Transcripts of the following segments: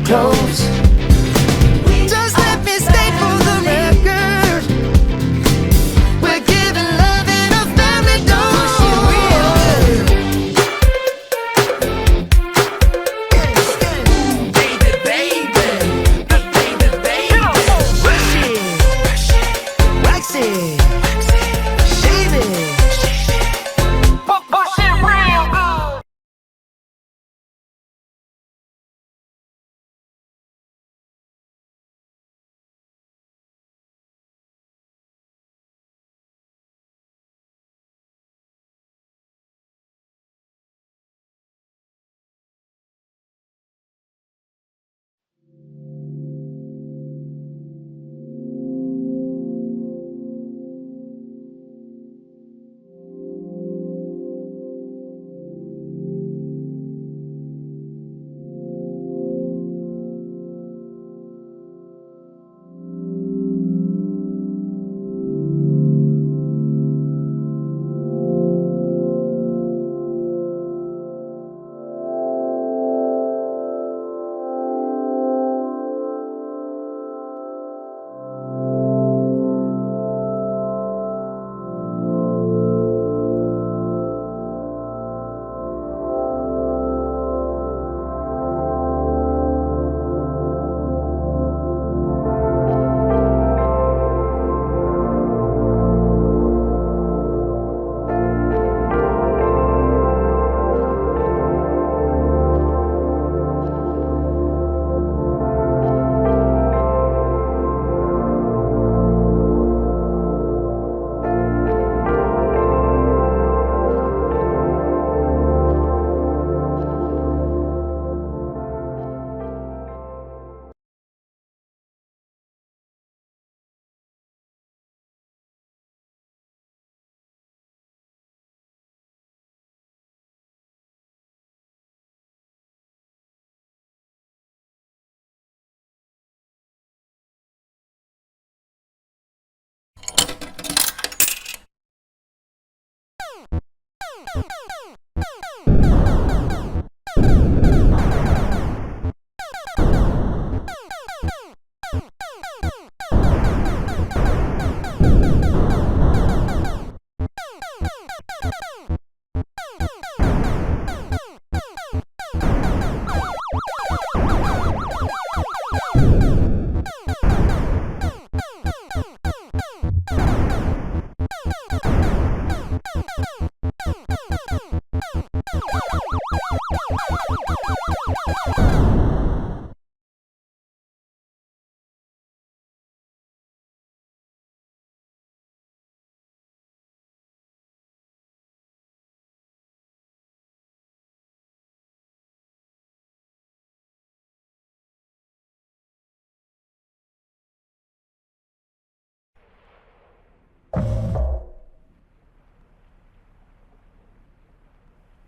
close. Just let me state for the record, we're giving love in a family dose. Baby, baby, baby, baby, brush it, wax it, shave it.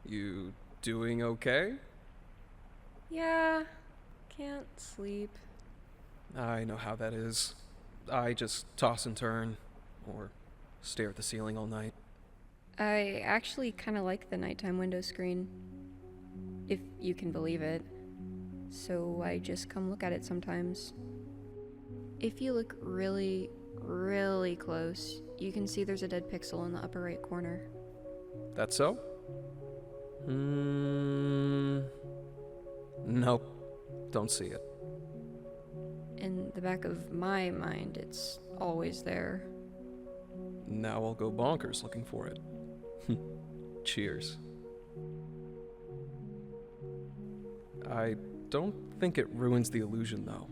You doing okay? Yeah, can't sleep. I know how that is. I just toss and turn, or stare at the ceiling all night. I actually kind of like the nighttime window screen, if you can believe it. So I just come look at it sometimes. If you look really, really close, you can see there's a dead pixel in the upper right corner. That so? Nope. Don't see it. In the back of my mind, it's always there. Now I'll go bonkers looking for it. Cheers. I don't think it ruins the illusion, though.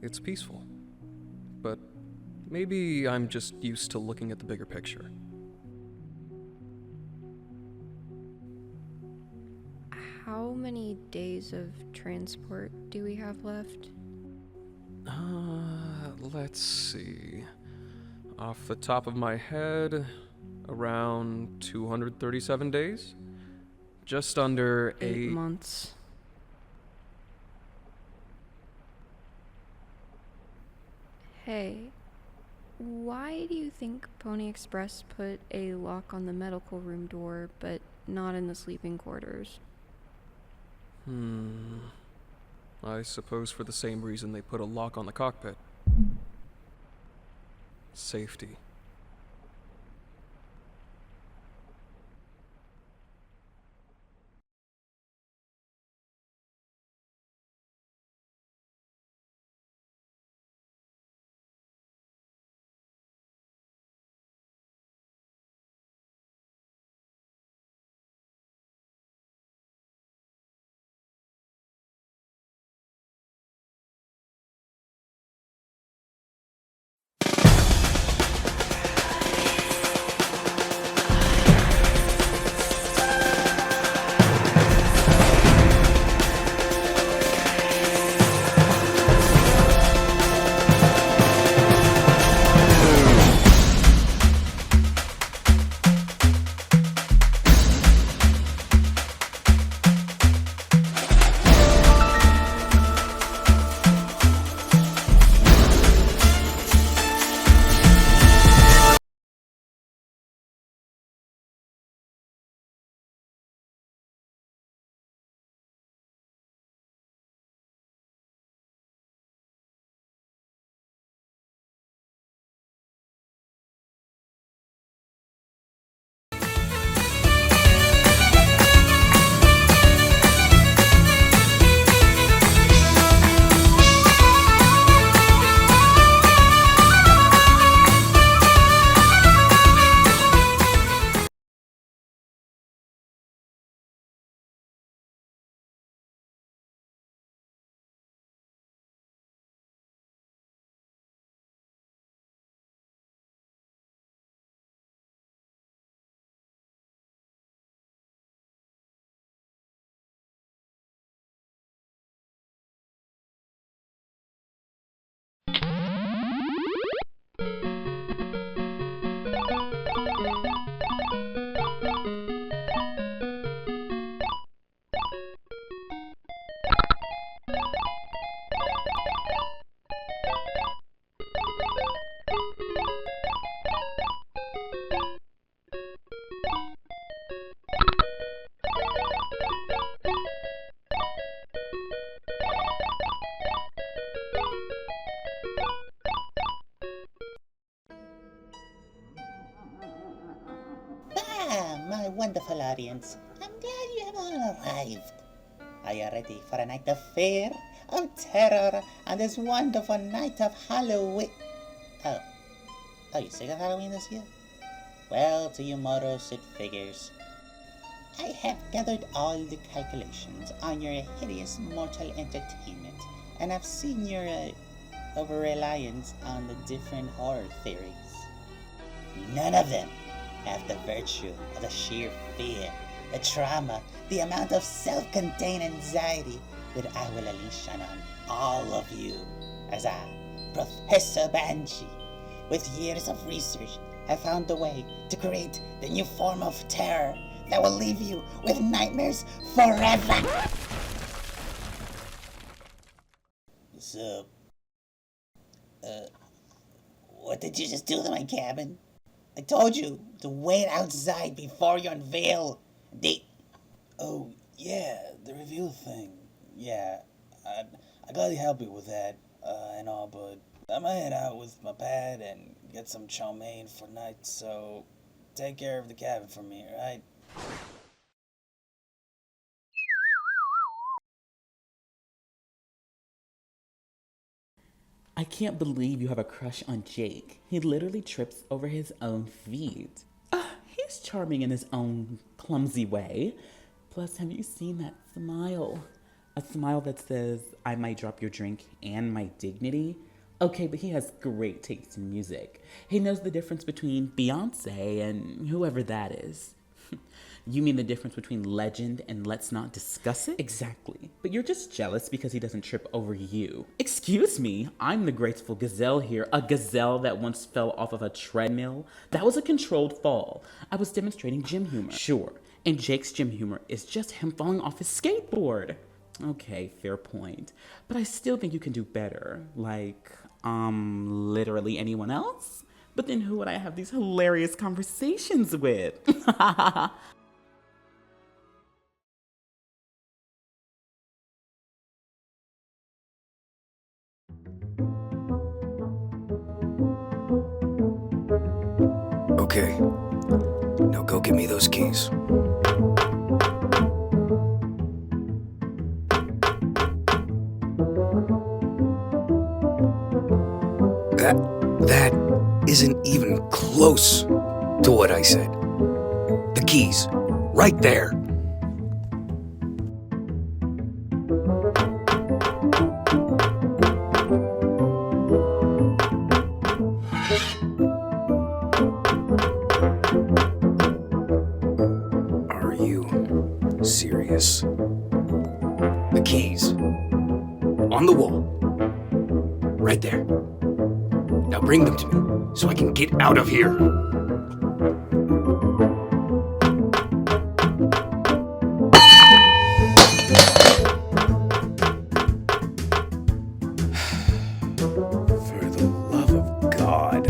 It's peaceful. But maybe I'm just used to looking at the bigger picture. How many days of transport do we have left? Let's see. Off the top of my head, around 237 days? Just under 8 months. Hey, why do you think Pony Express put a lock on the medical room door, but not in the sleeping quarters? I suppose for the same reason they put a lock on the cockpit. Safety. My wonderful audience, I'm glad you have all arrived. Are you ready for a night of fear, of terror, on this wonderful night of Halloween? Oh, you sick of Halloween this year? Well, to you mortals, it figures. I have gathered all the calculations on your hideous mortal entertainment, and I've seen your over-reliance on the different horror theories. None of them have the virtue of the sheer fear, the trauma, the amount of self-contained anxiety that I will unleash on all of you as I, Professor Banshee, with years of research, have found a way to create the new form of terror that will leave you with nightmares forever. So, what did you just do to my cabin? I told you to wait outside before you unveil the... Oh, yeah, the reveal thing. Yeah, I gladly help you with that, and all, but I might head out with my pad and get some chow mein for night, so take care of the cabin for me, alright? I can't believe you have a crush on Jake. He literally trips over his own feet. He's charming in his own clumsy way. Plus, have you seen that smile? A smile that says, I might drop your drink and my dignity. Okay, but he has great taste in music. He knows the difference between Beyonce and whoever that is. You mean the difference between legend and let's not discuss it? Exactly. But you're just jealous because he doesn't trip over you. Excuse me, I'm the graceful gazelle here. A gazelle that once fell off of a treadmill. That was a controlled fall. I was demonstrating gym humor. Sure. And Jake's gym humor is just him falling off his skateboard. Okay, fair point. But I still think you can do better. Like, literally anyone else? But then who would I have these hilarious conversations with? Okay, now go get me those keys. That isn't even close to what I said. The keys, right there. Are you serious? The keys. On the wall. Right there. Now bring them to me, so I can get out of here. For the love of God.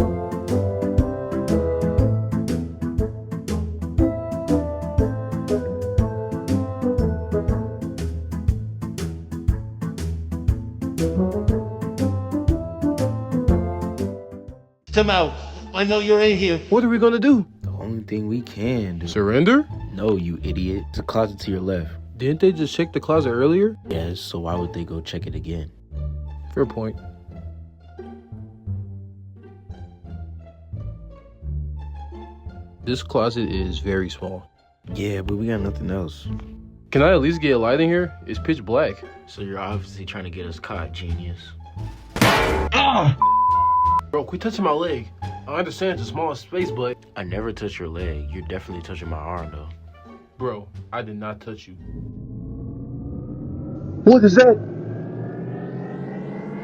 Come out. I know you're in here. What are we gonna do? The only thing we can do. Surrender? No, you idiot. It's a closet to your left. Didn't they just check the closet earlier? Yes, so why would they go check it again? Fair point. This closet is very small. Yeah, but we got nothing else. Can I at least get a light in here? It's pitch black. So you're obviously trying to get us caught, genius. Bro, quit touching my leg. I understand it's a small space, but... I never touched your leg. You're definitely touching my arm, though. Bro, I did not touch you. What is that?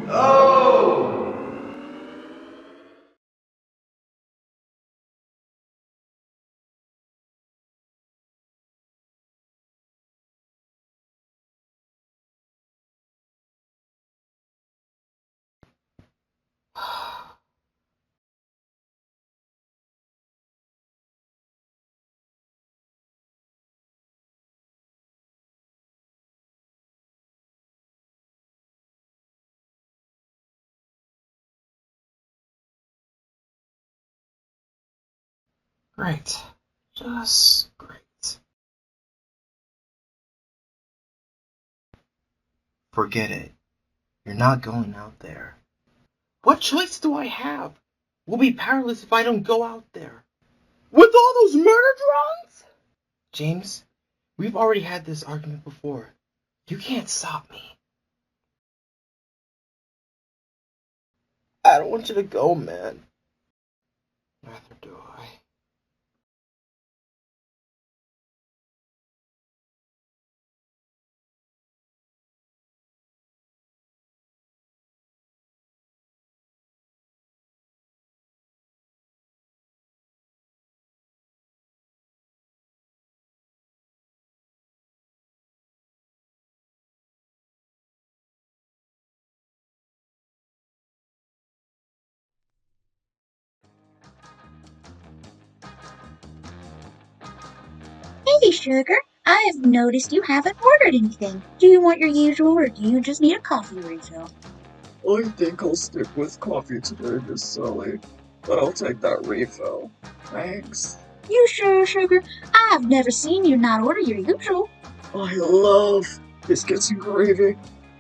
Oh! Great. Just great. Forget it. You're not going out there. What choice do I have? We'll be powerless if I don't go out there. With all those murder drones? James, we've already had this argument before. You can't stop me. I don't want you to go, man. Neither do I. Sugar. I have noticed you haven't ordered anything. Do you want your usual or do you just need a coffee refill? I think I'll stick with coffee today, Miss Sally. But I'll take that refill. Thanks. You sure, Sugar? I've never seen you not order your usual. I love biscuits and gravy,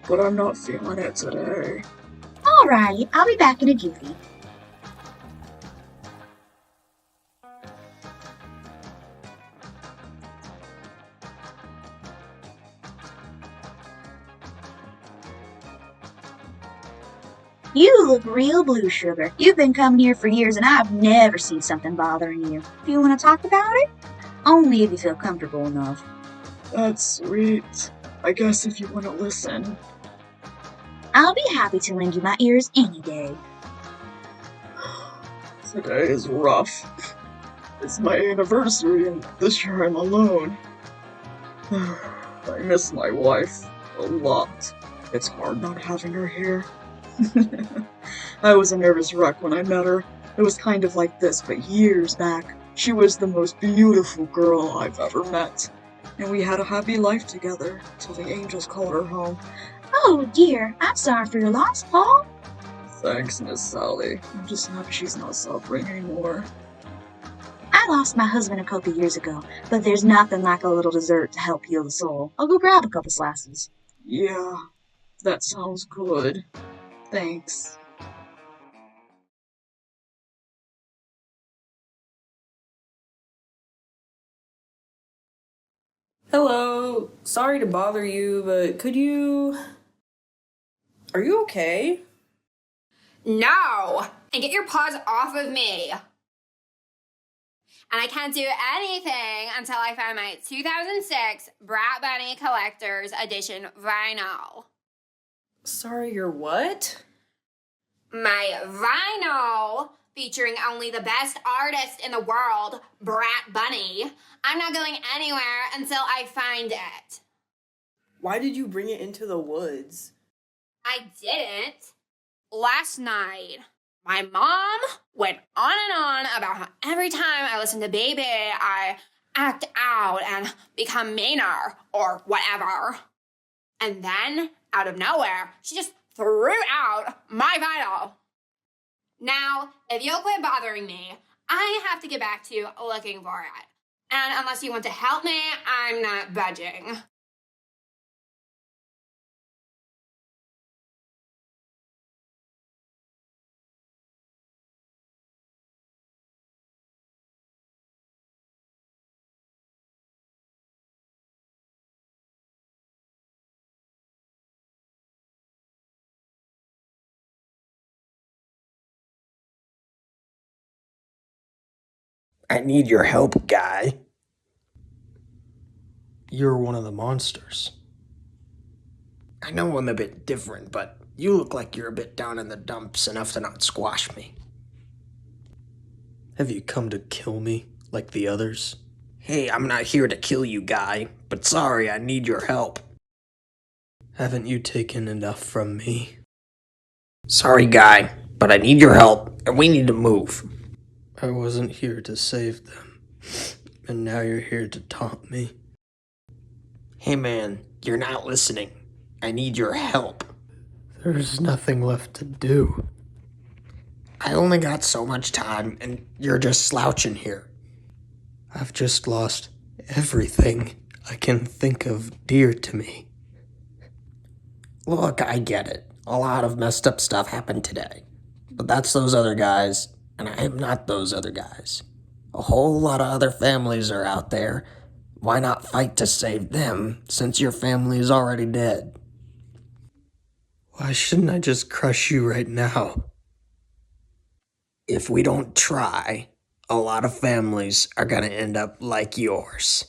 but I'm not feeling it today. Alrighty, I'll be back in a jiffy. You look real blue, Sugar. You've been coming here for years and I've never seen something bothering you. Do you want to talk about it? Only if you feel comfortable enough. That's sweet. I guess if you want to listen. I'll be happy to lend you my ears any day. Today is rough. It's my anniversary and this year I'm alone. I miss my wife a lot. It's hard not having her here. I was a nervous wreck when I met her. It was kind of like this, but years back. She was the most beautiful girl I've ever met. And we had a happy life together till the angels called her home. Oh dear, I'm sorry for your loss, Paul. Thanks, Miss Sally. I'm just happy she's not suffering anymore. I lost my husband a couple years ago, but there's nothing like a little dessert to help heal the soul. I'll go grab a couple slices. Yeah, that sounds good. Thanks. Hello, sorry to bother you, but could you... Are you okay? No! And get your paws off of me! And I can't do anything until I find my 2006 Brat Bunny Collector's Edition vinyl. Sorry, your what? My vinyl, featuring only the best artist in the world, Brat Bunny. I'm not going anywhere until I find it. Why did you bring it into the woods? I didn't. Last night, my mom went on and on about how every time I listen to Baby, I act out and become meaner or whatever. And then, out of nowhere, she just threw out my vinyl. Now, if you'll quit bothering me, I have to get back to looking for it. And unless you want to help me, I'm not budging. I need your help, guy. You're one of the monsters. I know I'm a bit different, but you look like you're a bit down in the dumps enough to not squash me. Have you come to kill me like the others? Hey, I'm not here to kill you, guy, but sorry, I need your help. Haven't you taken enough from me? Sorry, guy, but I need your help, and we need to move. I wasn't here to save them, and now you're here to taunt me. Hey man, you're not listening. I need your help. There's nothing left to do. I only got so much time, and you're just slouching here. I've just lost everything I can think of dear to me. Look, I get it. A lot of messed up stuff happened today. But that's those other guys, and I am not those other guys. A whole lot of other families are out there. Why not fight to save them, since your family is already dead? Why shouldn't I just crush you right now? If we don't try, a lot of families are gonna end up like yours.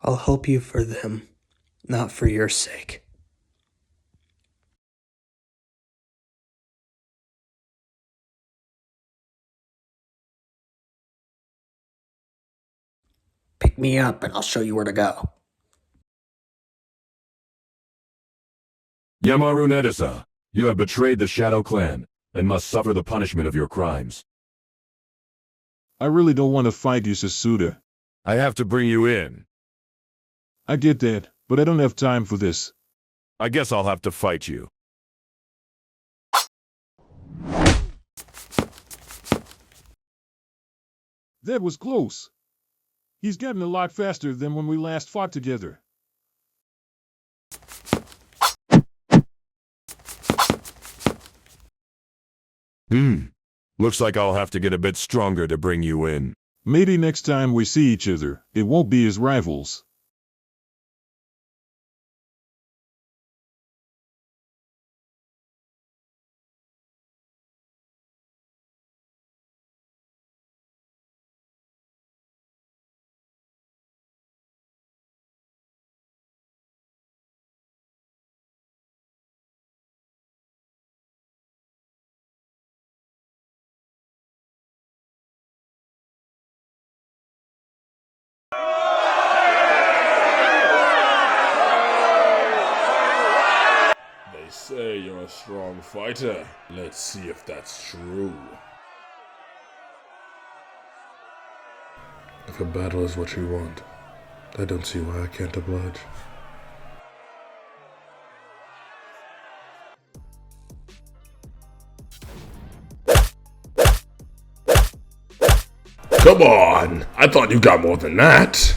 I'll help you for them, not for your sake. Pick me up and I'll show you where to go. Yamaru Nedisa, you have betrayed the Shadow Clan and must suffer the punishment of your crimes. I really don't want to fight you, Sasuda. I have to bring you in. I get that, but I don't have time for this. I guess I'll have to fight you. That was close. He's getting a lot faster than when we last fought together. Looks like I'll have to get a bit stronger to bring you in. Maybe next time we see each other, it won't be as rivals. They say you're a strong fighter. Let's see if that's true. If a battle is what you want, I don't see why I can't oblige. Come on! I thought you got more than that!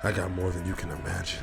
I got more than you can imagine.